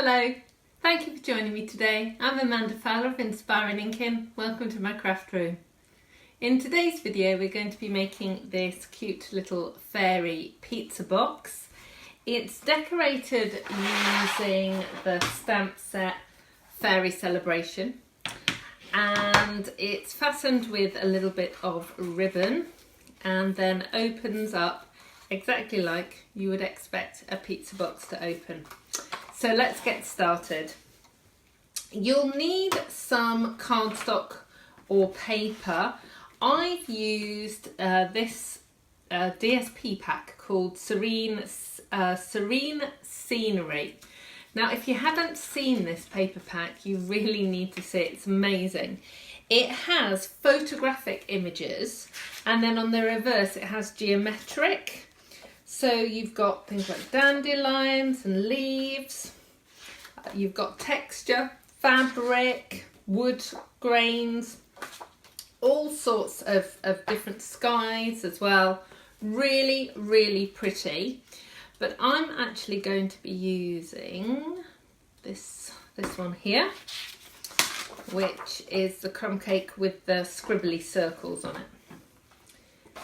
Hello, thank you for joining me today. I'm Amanda Fowler of Inspiring Inkin. Welcome to my craft room. In today's video we're going to be making this cute little fairy pizza box. It's decorated using the stamp set Fairy Celebration, and it's fastened with a little bit of ribbon and then opens up exactly like you would expect a pizza box to open. So let's get started. You'll need some cardstock or paper. I've used this DSP pack called Serene Scenery. Now, if you haven't seen this paper pack, you really need to see it. It's amazing. It has photographic images, and then on the reverse it has geometric. So you've got things like dandelions and leaves, you've got texture, fabric, wood grains, all sorts of different skies as well. Really, really pretty. But I'm actually going to be using this one here, which is the crumb cake with the scribbly circles on it.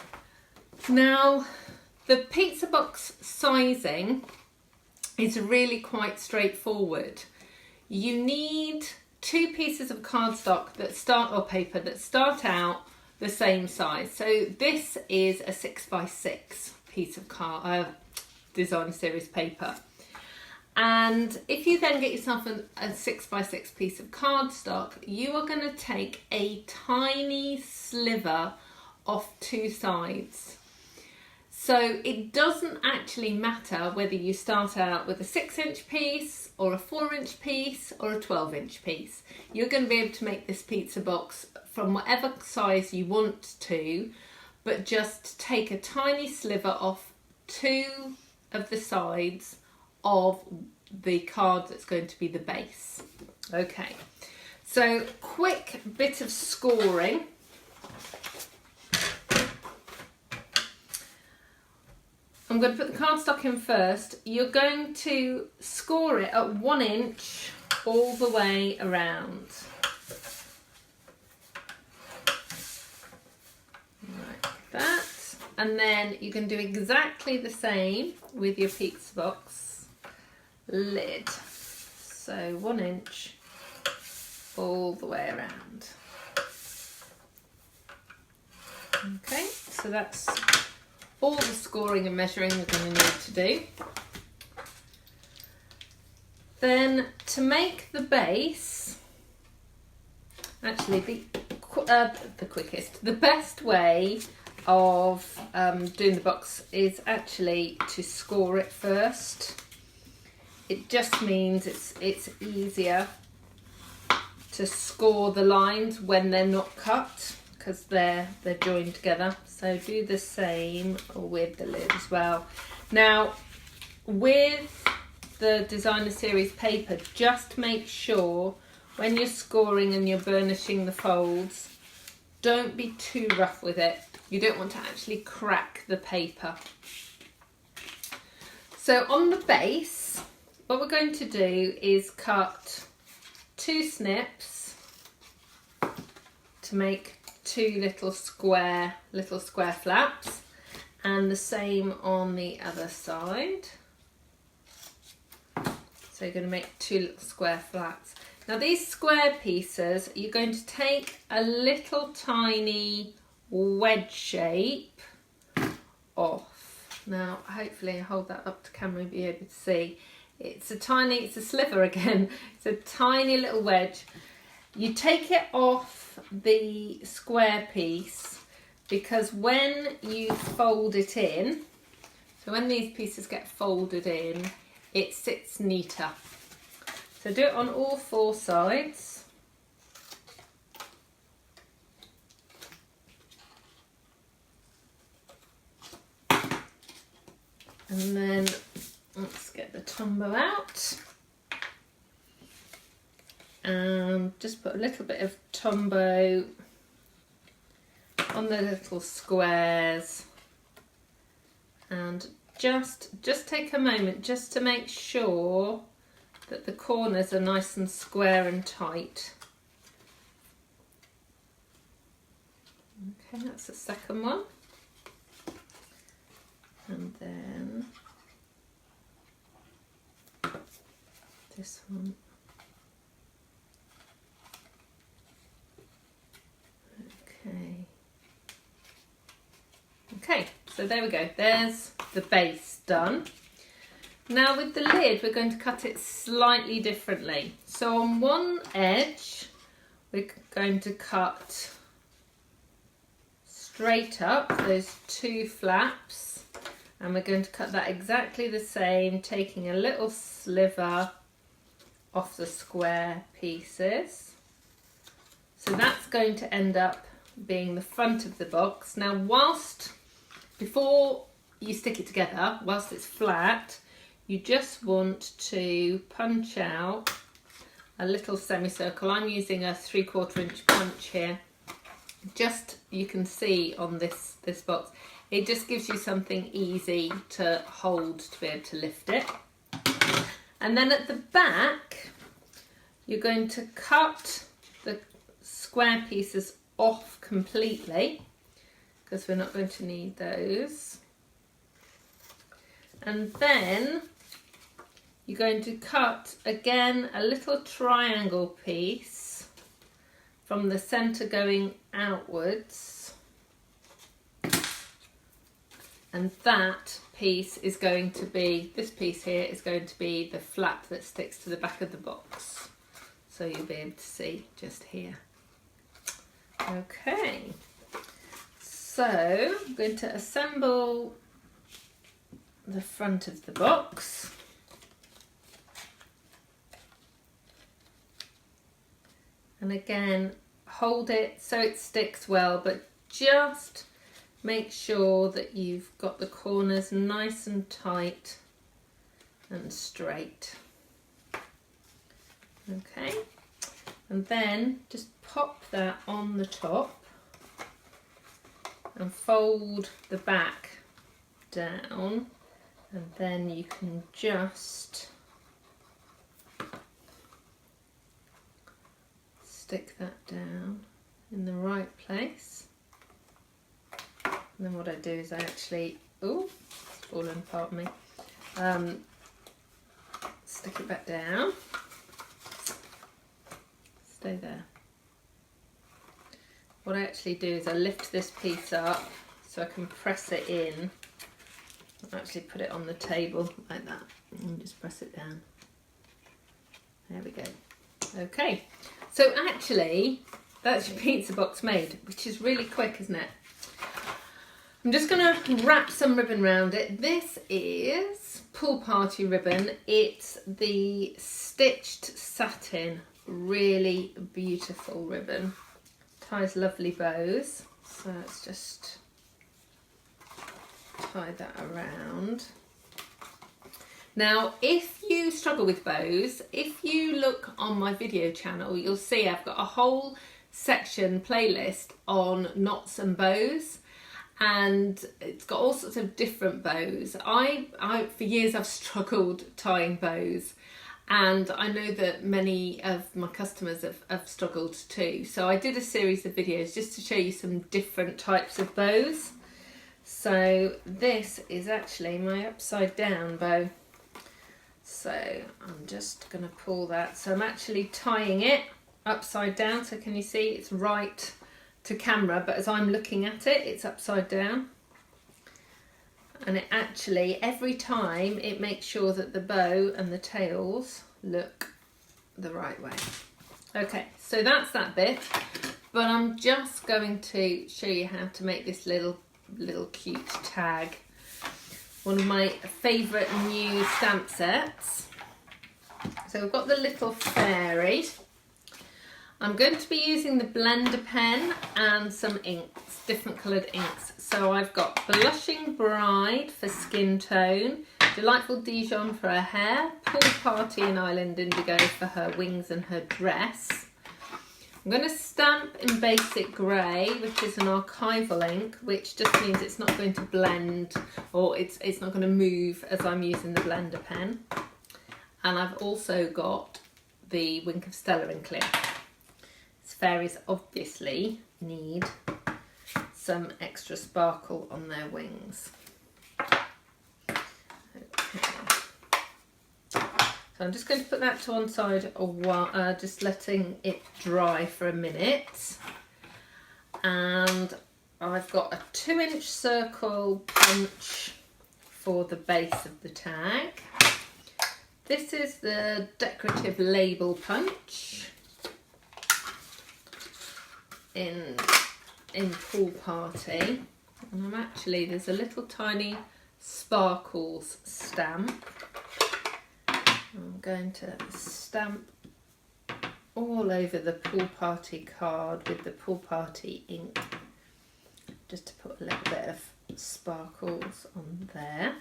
Now, the pizza box sizing is really quite straightforward. You need 2 pieces of cardstock that start, or paper, that start out the same size. So this is a 6x6 piece of design series paper. And if you then get yourself a 6x6 piece of cardstock, you are going to take a tiny sliver off 2 sides. So it doesn't actually matter whether you start out with a 6-inch piece or a 4-inch piece or a 12-inch piece. You're going to be able to make this pizza box from whatever size you want to, but just take a tiny sliver off 2 of the sides of the card that's going to be the base. Okay, so quick bit of scoring. I'm going to put the cardstock in first. You're going to score it at 1 inch all the way around. Like that. And then you can do exactly the same with your pizza box lid. So 1 inch all the way around. Okay, so that's all the scoring and measuring we're going to need to do. Then to make the base, actually the quickest, the best way of doing the box is actually to score it first. It just means it's easier to score the lines when they're not cut, because they're joined together. So do the same with the lid as well. Now, with the designer series paper, just make sure when you're scoring and you're burnishing the folds, don't be too rough with it. You don't want to actually crack the paper. So on the base, what we're going to do is cut 2 snips to make 2 little square flaps, and the same on the other side. So you're going to make 2 little square flaps. Now these square pieces, you're going to take a little tiny wedge shape off. Now hopefully I hold that up to camera and be able to see. It's a sliver again. It's a tiny little wedge. You take it off the square piece, because when you fold it in, so when these pieces get folded in, it sits neater. So do it on all 4 sides. And then let's get the Tombow out. And just put a little bit of Tombow on the little squares, and just take a moment just to make sure that the corners are nice and square and tight. Okay, that's the second one. And then this one. Okay, so there we go. There's the base done. Now with the lid, we're going to cut it slightly differently. So on one edge, we're going to cut straight up those two flaps, and we're going to cut that exactly the same, taking a little sliver off the square pieces. So that's going to end up being the front of the box. Now before you stick it together, whilst it's flat, you just want to punch out a little semicircle. I'm using a 3/4 inch punch here. Just, you can see on this box, it just gives you something easy to hold to be able to lift it. And then at the back, you're going to cut the square pieces off completely, because we're not going to need those. And then you're going to cut again a little triangle piece from the centre going outwards, and that piece is going to be, this piece here is going to be the flap that sticks to the back of the box. So you'll be able to see just here. Okay, so I'm going to assemble the front of the box. And again, hold it so it sticks well, but just make sure that you've got the corners nice and tight and straight. Okay, and then just pop that on the top and fold the back down, and then you can just stick that down in the right place. And then what I do is I actually, oh, it's fallen apart on me, stick it back down, stay there. What I actually do is I lift this piece up so I can press it in. I actually put it on the table like that and just press it down. There we go. Okay, so actually that's your pizza box made, which is really quick, isn't it? I'm just going to wrap some ribbon around it. This is Pool Party ribbon. It's the stitched satin, really beautiful ribbon. Ties lovely bows, so let's just tie that around. Now, if you struggle with bows, if you look on my video channel, you'll see I've got a whole section playlist on knots and bows, and it's got all sorts of different bows. I for years I've struggled tying bows, and I know that many of my customers have struggled too. So I did a series of videos just to show you some different types of bows. So this is actually my upside down bow. So I'm just going to pull that. So I'm actually tying it upside down. So can you see it's right to camera, but as I'm looking at it, it's upside down. And it actually, every time, it makes sure that the bow and the tails look the right way. Okay, so that's that bit, but I'm just going to show you how to make this little cute tag. One of my favourite new stamp sets. So we've got the little fairy. I'm going to be using the blender pen and some inks, different coloured inks. So I've got Blushing Bride for skin tone, Delightful Dijon for her hair, Pool Party and Island Indigo for her wings and her dress. I'm going to stamp in Basic Grey, which is an archival ink, which just means it's not going to blend, or it's not going to move as I'm using the blender pen. and I've also got the Wink of Stella in clear. These fairies obviously need some extra sparkle on their wings. Okay. So I'm just going to put that to one side a while, just letting it dry for a minute. And I've got a 2-inch circle punch for the base of the tag. This is the decorative label punch in Pool Party, and there's a little tiny sparkles stamp. I'm going to stamp all over the Pool Party card with the Pool Party ink, just to put a little bit of sparkles on there.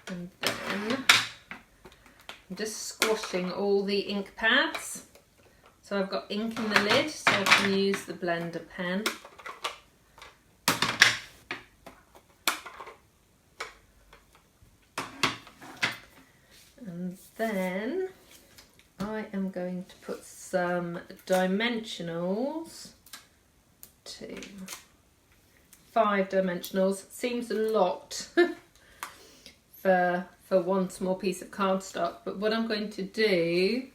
And then I'm just squashing all the ink pads. So I've got ink in the lid, so I can use the blender pen. And then I am going to put some dimensionals, 5 dimensionals. Seems a lot for one small piece of cardstock, but what I'm going to do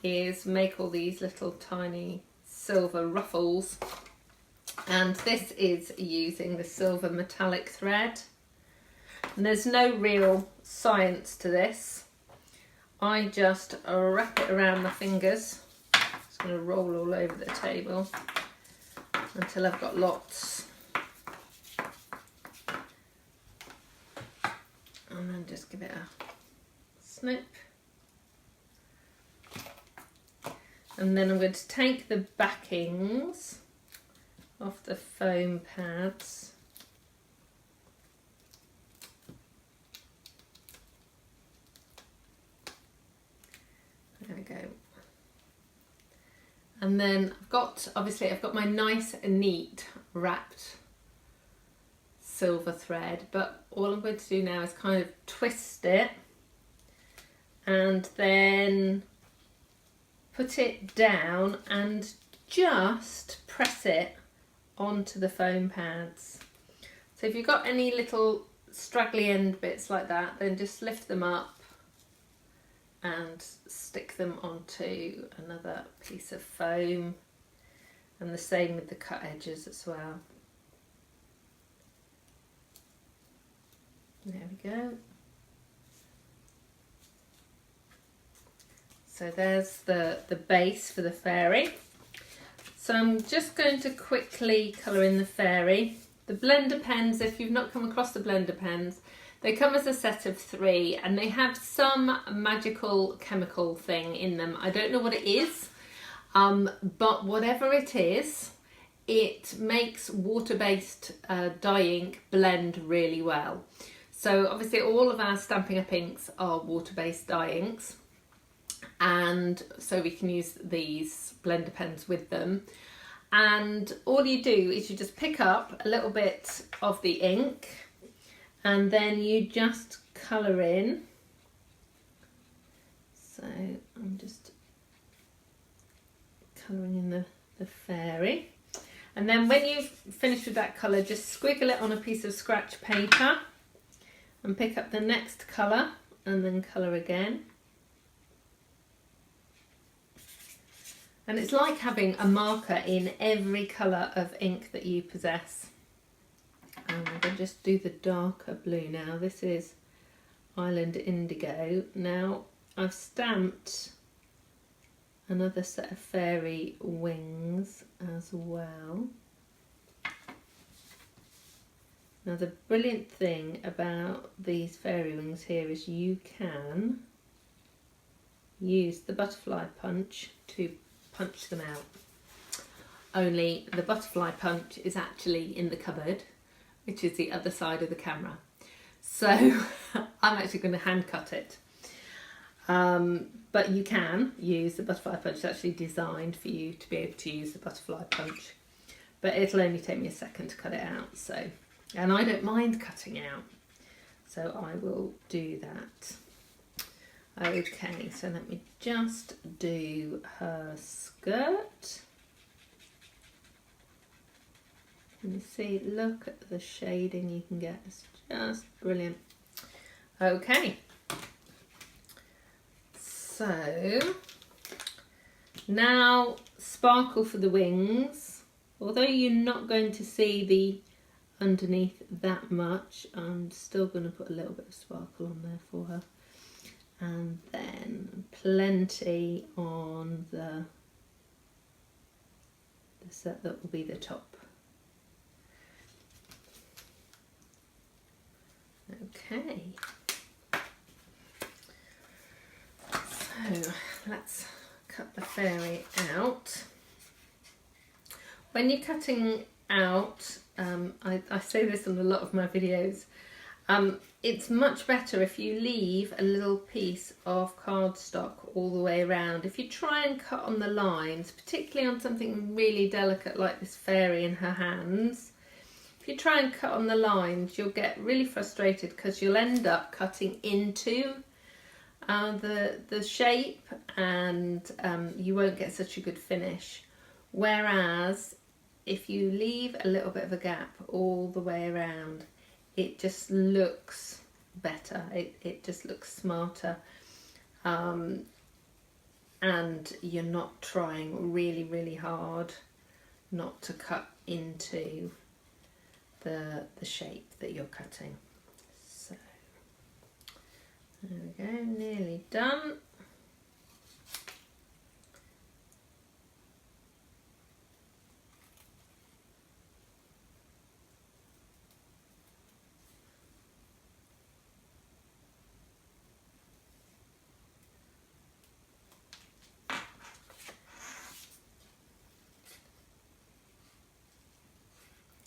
is make all these little tiny silver ruffles, and this is using the silver metallic thread, and there's no real science to this. I just wrap it around my fingers. Just going to roll all over the table until I've got lots. And then just give it a snip. And then I'm going to take the backings off the foam pads. There we go. And then I've got my nice and neat wrapped silver thread, but all I'm going to do now is kind of twist it and then put it down and just press it onto the foam pads. So if you've got any little straggly end bits like that, then just lift them up and stick them onto another piece of foam, and the same with the cut edges as well. There we go. So there's the base for the fairy. So I'm just going to quickly colour in the fairy. The blender pens, if you've not come across the blender pens, they come as a set of 3 and they have some magical chemical thing in them. I don't know what it is, but whatever it is, it makes water-based dye ink blend really well. So obviously all of our Stampin' Up! Inks are water-based dye inks, and so we can use these blender pens with them. And all you do is you just pick up a little bit of the ink and then you just colour in. So I'm just colouring in the fairy. And then when you've finished with that colour, just squiggle it on a piece of scratch paper and pick up the next colour and then colour again. And it's like having a marker in every colour of ink that you possess. And I'm going to just do the darker blue now. This is Island Indigo. Now I've stamped another set of fairy wings as well. Now the brilliant thing about these fairy wings here is you can use the butterfly punch to punch them out. Only the butterfly punch is actually in the cupboard, which is the other side of the camera. So I'm actually going to hand cut it. But you can use the butterfly punch. It's actually designed for you to be able to use the butterfly punch. But it'll only take me a second to cut it out. So and I don't mind cutting out, so I will do that. Okay, so let me just do her skirt. Can you see? Look at the shading you can get. It's just brilliant. Okay, so now sparkle for the wings. Although you're not going to see the underneath that much, I'm still going to put a little bit of sparkle on there for her. And then plenty on the set that will be the top. Okay, so let's cut the fairy out. When you're cutting out, I say this in a lot of my videos, it's much better if you leave a little piece of cardstock all the way around. If you try and cut on the lines, particularly on something really delicate like this fairy in her hands, if you try and cut on the lines, you'll get really frustrated because you'll end up cutting into the shape, and you won't get such a good finish. Whereas if you leave a little bit of a gap all the way around, it just looks better, it just looks smarter, and you're not trying really hard not to cut into the shape that you're cutting. So there we go, nearly done.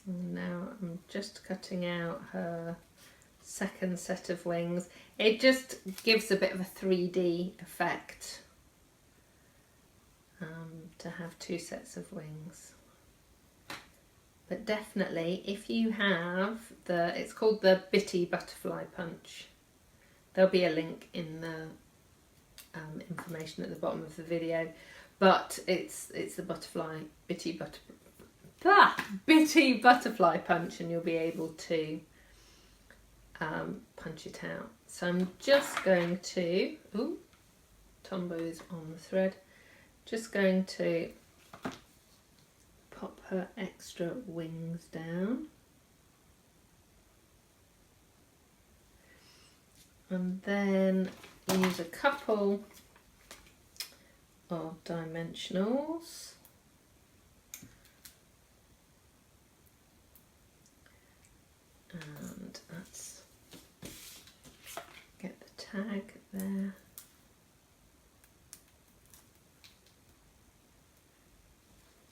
Now I'm just cutting out her second set of wings. It just gives a bit of a 3D effect to have two sets of wings. But definitely if you have it's called the Bitty Butterfly Punch. There'll be a link in the information at the bottom of the video, but it's the Bitty Butterfly Punch, and you'll be able to punch it out. So I'm just going to, Tombo's on the thread, just going to pop her extra wings down, and then use a couple of dimensionals. And let's get the tag there.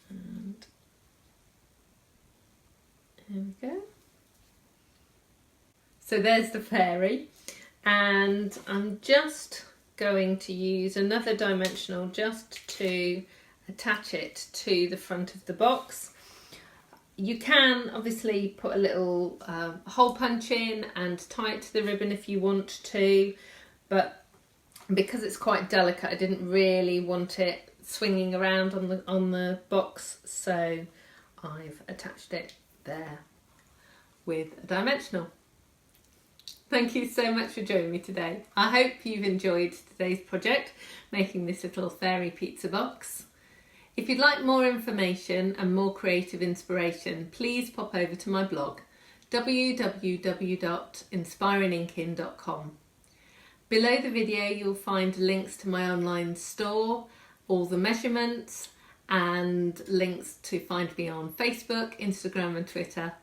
And here we go. So there's the fairy, and I'm just going to use another dimensional just to attach it to the front of the box. You can obviously put a little hole punch in and tie it to the ribbon if you want to, but because it's quite delicate, I didn't really want it swinging around on the box, so I've attached it there with a dimensional. Thank you so much for joining me today. I hope you've enjoyed today's project, making this little fairy pizza box. If you'd like more information and more creative inspiration, please pop over to my blog, www.inspiringinkin.com. Below the video you'll find links to my online store, all the measurements, and links to find me on Facebook, Instagram and Twitter.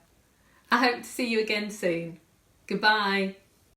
I hope to see you again soon. Goodbye.